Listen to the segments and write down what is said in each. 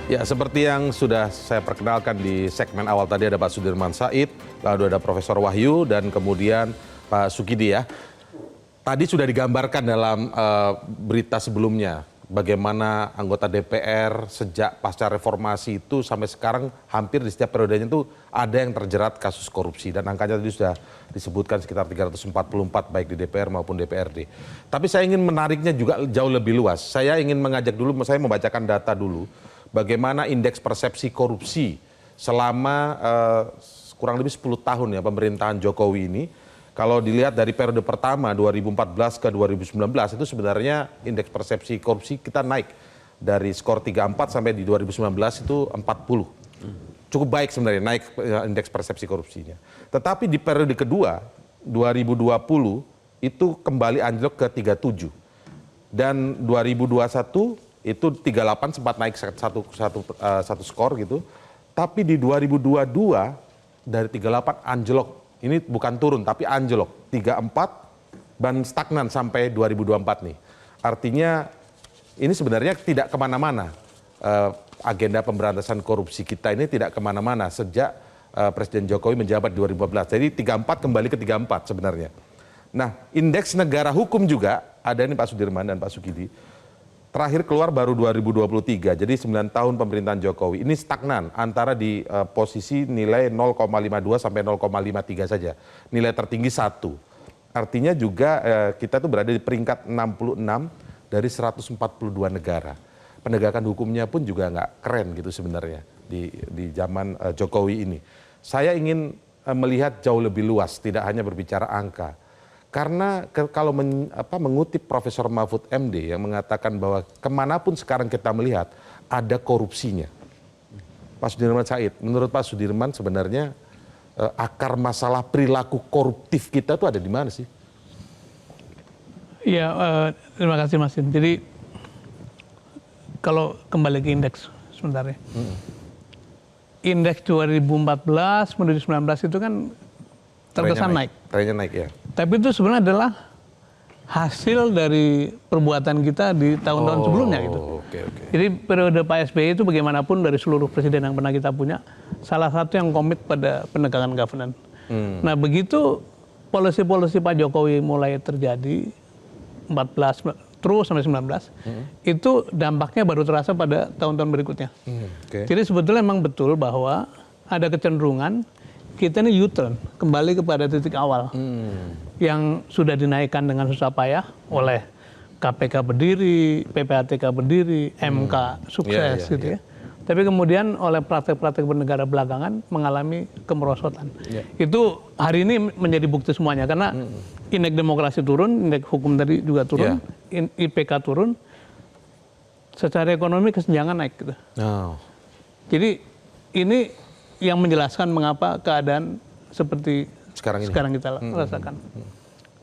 Ya, seperti yang sudah saya perkenalkan di segmen awal tadi, ada Pak Sudirman Said, lalu ada Profesor Wahyu, dan kemudian Pak Sukidi ya. Tadi sudah digambarkan dalam berita sebelumnya, bagaimana anggota DPR sejak pasca reformasi itu sampai sekarang hampir di setiap periodenya itu ada yang terjerat kasus korupsi. Dan angkanya tadi sudah disebutkan sekitar 344 baik di DPR maupun DPRD. Tapi saya ingin menariknya juga jauh lebih luas. Saya ingin mengajak dulu, saya membacakan data dulu. Bagaimana indeks persepsi korupsi selama kurang lebih 10 tahun ya pemerintahan Jokowi ini. Kalau dilihat dari periode pertama 2014 ke 2019 itu sebenarnya indeks persepsi korupsi kita naik dari skor 34 sampai di 2019 itu 40. Cukup baik sebenarnya naik indeks persepsi korupsinya. Tetapi di periode kedua 2020 itu kembali anjlok ke 37. Dan 2021 itu 38 sempat naik satu skor gitu. Tapi di 2022 dari 38 anjlok. Ini bukan turun tapi anjlok. 34 dan stagnan sampai 2024 nih. Artinya ini sebenarnya tidak kemana-mana. Agenda pemberantasan korupsi kita ini tidak kemana-mana sejak Presiden Jokowi menjabat 2014. Jadi 34 kembali ke 34 sebenarnya. Nah, indeks negara hukum juga ada ini Pak Sudirman dan Pak Sukidi. Terakhir keluar baru 2023, jadi 9 tahun pemerintahan Jokowi. Ini stagnan antara di posisi nilai 0,52 sampai 0,53 saja. Nilai tertinggi 1. Artinya juga kita tuh berada di peringkat 66 dari 142 negara. Penegakan hukumnya pun juga nggak keren gitu sebenarnya di zaman Jokowi ini. Saya ingin melihat jauh lebih luas, tidak hanya berbicara angka. Karena kalau mengutip Profesor Mahfud MD yang mengatakan bahwa kemanapun sekarang kita melihat ada korupsinya. Pak Sudirman Said, menurut Pak Sudirman sebenarnya akar masalah perilaku koruptif kita itu ada di mana sih? Iya, terima kasih Mas. Jadi kalau kembali ke indeks sebentar ya. Indeks 2014 menuju 19 itu kan terkesan naik. Trennya naik ya. Tapi itu sebenarnya adalah hasil dari perbuatan kita di tahun-tahun sebelumnya gitu. Jadi periode Pak SBY itu bagaimanapun dari seluruh presiden yang pernah kita punya, salah satu yang komit pada penegakan governance. Nah begitu polisi-polisi Pak Jokowi mulai terjadi 14 terus sampai 19, itu dampaknya baru terasa pada tahun-tahun berikutnya. Jadi sebetulnya memang betul bahwa ada kecenderungan kita ini U-turn, kembali kepada titik awal yang sudah dinaikkan dengan susah payah oleh KPK berdiri, PPATK berdiri, MK sukses gitu ya. Tapi kemudian oleh praktek-praktek bernegara belakangan mengalami kemerosotan. Itu hari ini menjadi bukti semuanya karena indeks demokrasi turun, indeks hukum tadi juga turun, IPK turun, secara ekonomi kesenjangan naik gitu. Jadi ini yang menjelaskan mengapa keadaan seperti sekarang kita rasakan.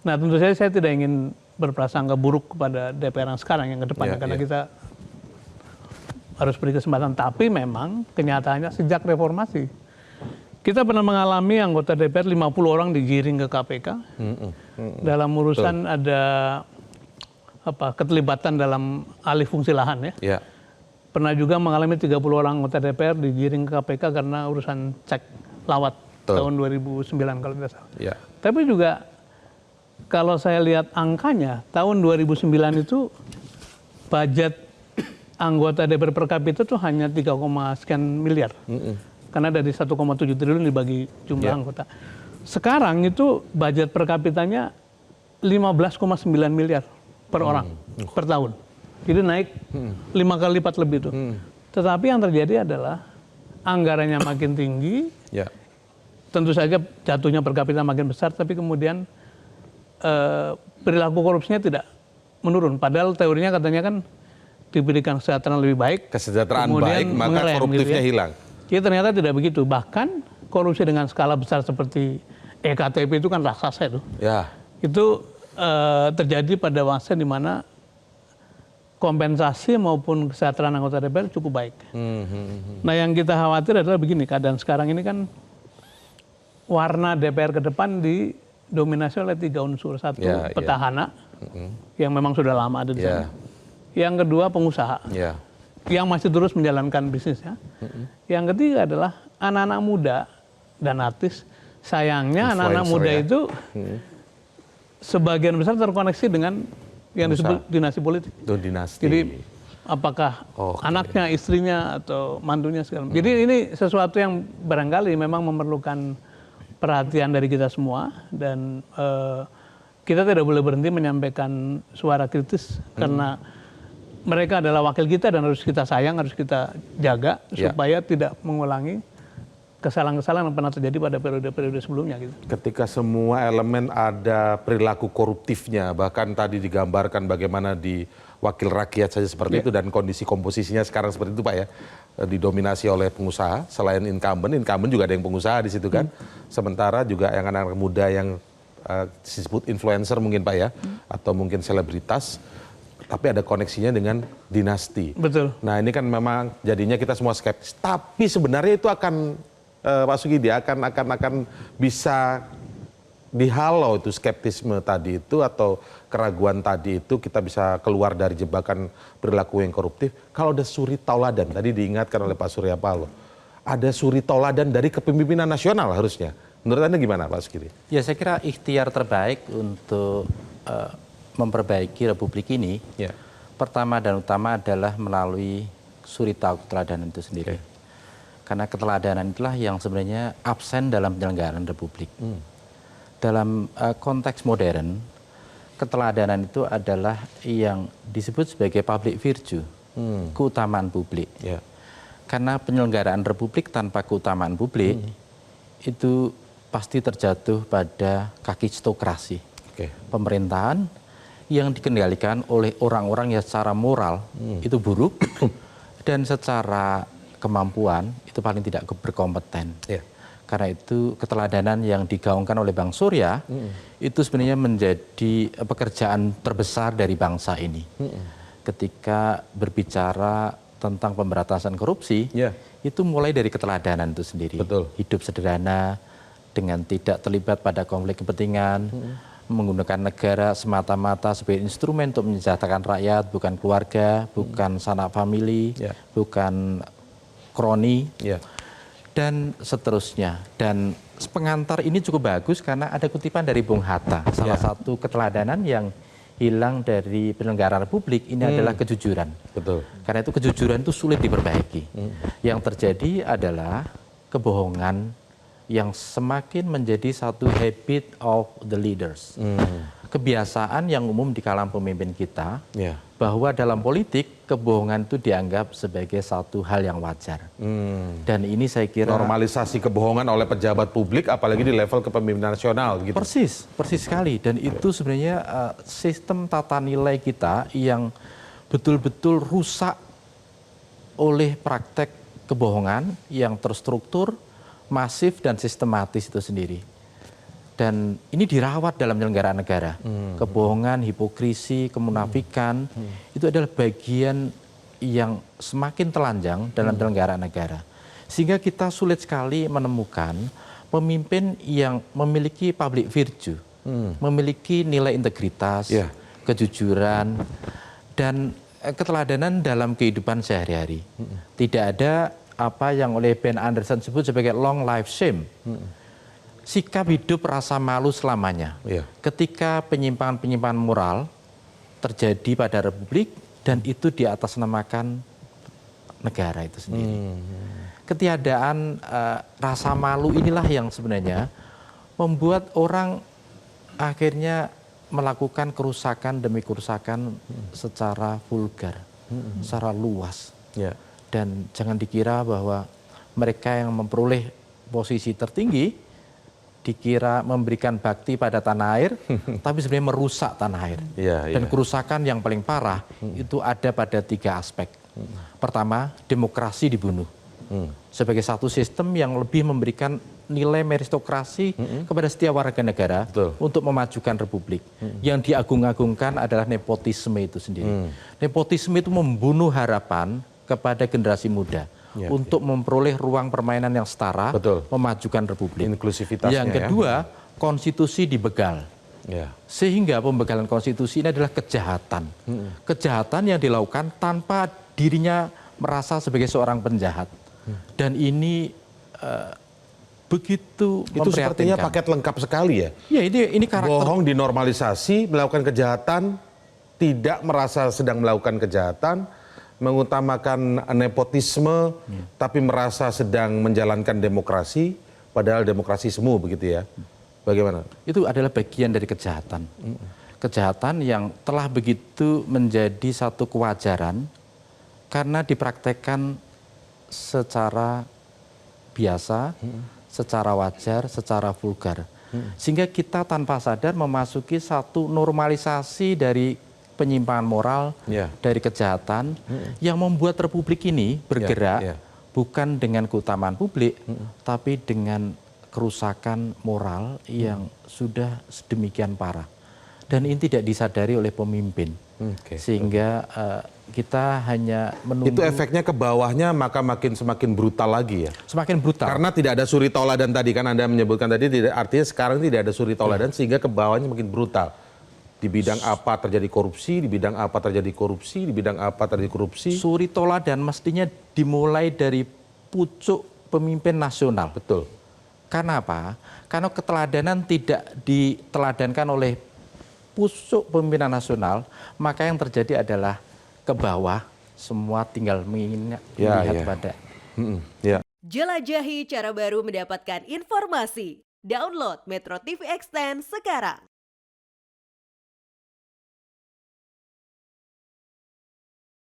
Nah tentu saja saya tidak ingin berprasangka buruk kepada DPR yang sekarang yang ke depannya karena kita harus beri kesempatan. Tapi memang kenyataannya sejak reformasi kita pernah mengalami anggota DPR 50 orang digiring ke KPK dalam urusan ada keterlibatan dalam alih fungsi lahan ya. Pernah juga mengalami 30 orang anggota DPR digiring ke KPK karena urusan cek lawat tahun 2009 kalau tidak salah. Tapi juga kalau saya lihat angkanya, tahun 2009 itu budget anggota DPR per kapita itu hanya 3, sekian miliar. Karena dari 1,7 triliun dibagi jumlah anggota. Sekarang itu budget per kapitanya 15,9 miliar per orang per tahun. Jadi naik 5 kali lipat lebih itu. Tetapi yang terjadi adalah anggarannya makin tinggi, tentu saja jatuhnya per kapita makin besar, tapi kemudian perilaku korupsinya tidak menurun. Padahal teorinya katanya kan diberikan kesejahteraan lebih baik. Kesejahteraan baik, maka koruptifnya hilang. Jadi ternyata tidak begitu. Bahkan korupsi dengan skala besar seperti EKTP itu kan raksasa itu. Itu terjadi pada masa di mana kompensasi maupun kesejahteraan anggota DPR cukup baik. Nah yang kita khawatir adalah begini, keadaan sekarang ini kan warna DPR ke depan didominasi oleh 3 unsur. Satu, petahana, yang memang sudah lama ada di sana. Yang kedua, pengusaha. yang masih terus menjalankan bisnisnya. Yang ketiga adalah anak-anak muda dan artis. Sayangnya anak-anak muda itu sebagian besar terkoneksi dengan yang disebut dinasti politik. Dinasti. Jadi apakah anaknya, istrinya, atau mantunya segala macam. Jadi ini sesuatu yang barangkali memang memerlukan perhatian dari kita semua, dan kita tidak boleh berhenti menyampaikan suara kritis karena mereka adalah wakil kita dan harus kita sayang, harus kita jaga supaya tidak mengulangi kesalahan-kesalahan yang pernah terjadi pada periode-periode sebelumnya gitu. Ketika semua elemen ada perilaku koruptifnya, bahkan tadi digambarkan bagaimana di wakil rakyat saja seperti itu dan kondisi komposisinya sekarang seperti itu Pak ya, didominasi oleh pengusaha. Selain incumbent juga ada yang pengusaha di situ kan. Sementara juga yang anak-anak muda yang disebut influencer mungkin Pak ya, atau mungkin selebritas, tapi ada koneksinya dengan dinasti. Betul. Nah ini kan memang jadinya kita semua skeptis. Tapi sebenarnya itu akan Pak Sukidi akan bisa dihalau itu skeptisme tadi itu atau keraguan tadi itu, kita bisa keluar dari jebakan perilaku yang koruptif kalau ada suri tauladan. Tadi diingatkan oleh Pak Surya Paloh, ada suri tauladan dari kepemimpinan nasional harusnya. Menurut Anda gimana Pak Sukidi? Ya saya kira ikhtiar terbaik untuk memperbaiki Republik ini, pertama dan utama adalah melalui suri tauladan itu sendiri. Karena keteladanan itulah yang sebenarnya absen dalam penyelenggaraan Republik. Dalam konteks modern, keteladanan itu adalah yang disebut sebagai public virtue, keutamaan publik. Karena penyelenggaraan Republik tanpa keutamaan publik itu pasti terjatuh pada kaki stokrasi. Pemerintahan yang dikendalikan oleh orang-orang yang secara moral itu buruk dan secara kemampuan itu paling tidak berkompeten. Karena itu keteladanan yang digaungkan oleh Bang Surya itu sebenarnya menjadi pekerjaan terbesar dari bangsa ini. Ketika berbicara tentang pemberantasan korupsi, itu mulai dari keteladanan itu sendiri. Hidup sederhana dengan tidak terlibat pada konflik kepentingan, menggunakan negara semata-mata sebagai instrumen untuk mensejahterakan rakyat, bukan keluarga, bukan sanak famili, bukan kroni, dan seterusnya. Dan pengantar ini cukup bagus karena ada kutipan dari Bung Hatta. Salah satu keteladanan yang hilang dari penyelenggaraan Republik ini adalah kejujuran. Karena itu kejujuran itu sulit diperbaiki. Yang terjadi adalah kebohongan yang semakin menjadi satu habit of the leaders. Kebiasaan yang umum di kalangan pemimpin kita, bahwa dalam politik kebohongan itu dianggap sebagai satu hal yang wajar. Dan ini saya kira normalisasi kebohongan oleh pejabat publik, apalagi di level kepemimpinan nasional. Gitu. Persis sekali. Dan itu sebenarnya sistem tata nilai kita yang betul-betul rusak oleh praktek kebohongan yang terstruktur, masif dan sistematis itu sendiri. Dan ini dirawat dalam penyelenggaraan negara. Kebohongan, hipokrisi, kemunafikan itu adalah bagian yang semakin telanjang dalam penyelenggaraan negara. Sehingga kita sulit sekali menemukan pemimpin yang memiliki public virtue, memiliki nilai integritas, kejujuran, dan keteladanan dalam kehidupan sehari-hari. Tidak ada apa yang oleh Ben Anderson sebut sebagai long life shame. Sikap hidup rasa malu selamanya. Ketika penyimpangan-penyimpangan moral terjadi pada Republik dan itu diatasnamakan negara itu sendiri. Ketiadaan rasa malu inilah yang sebenarnya membuat orang akhirnya melakukan kerusakan demi kerusakan secara vulgar, secara luas. Dan jangan dikira bahwa mereka yang memperoleh posisi tertinggi dikira memberikan bakti pada tanah air, tapi sebenarnya merusak tanah air. Dan kerusakan yang paling parah itu ada pada 3 aspek. Pertama, demokrasi dibunuh. Sebagai satu sistem yang lebih memberikan nilai meritokrasi kepada setiap warga negara untuk memajukan Republik. Yang diagung-agungkan adalah nepotisme itu sendiri. Nepotisme itu membunuh harapan kepada generasi muda. Untuk memperoleh ruang permainan yang setara, memajukan Republik. Inklusivitasnya. Yang kedua, konstitusi dibegal. Sehingga pembegalan konstitusi ini adalah kejahatan. Kejahatan yang dilakukan tanpa dirinya merasa sebagai seorang penjahat. Dan ini begitu Itu sepertinya memprihatinkan. paket lengkap sekali ya. Ya, ini karakter. Bohong dinormalisasi, melakukan kejahatan, tidak merasa sedang melakukan kejahatan, mengutamakan nepotisme, tapi merasa sedang menjalankan demokrasi, padahal demokrasi semu begitu ya. Bagaimana? Itu adalah bagian dari kejahatan. Kejahatan yang telah begitu menjadi satu kewajaran karena dipraktekkan secara biasa, secara wajar, secara vulgar. Sehingga kita tanpa sadar memasuki satu normalisasi dari penyimpangan moral, dari kejahatan, yang membuat Republik ini bergerak bukan dengan keutamaan publik, tapi dengan kerusakan moral yang sudah sedemikian parah. Dan ini tidak disadari oleh pemimpin. Sehingga kita hanya menunggu. Itu efeknya ke bawahnya maka semakin brutal lagi ya? Semakin brutal. Karena tidak ada suri tauladan tadi kan Anda menyebutkan tadi, artinya sekarang tidak ada suri tauladan sehingga ke bawahnya makin brutal. Di bidang apa terjadi korupsi, di bidang apa terjadi korupsi, di bidang apa terjadi korupsi. Suri tauladan mestinya dimulai dari pucuk pemimpin nasional. Betul. Karena apa? Karena keteladanan tidak diteladankan oleh pucuk pemimpinan nasional, maka yang terjadi adalah ke bawah semua tinggal melihat pada. Jelajahi cara baru mendapatkan informasi. Download Metro TV Extend sekarang.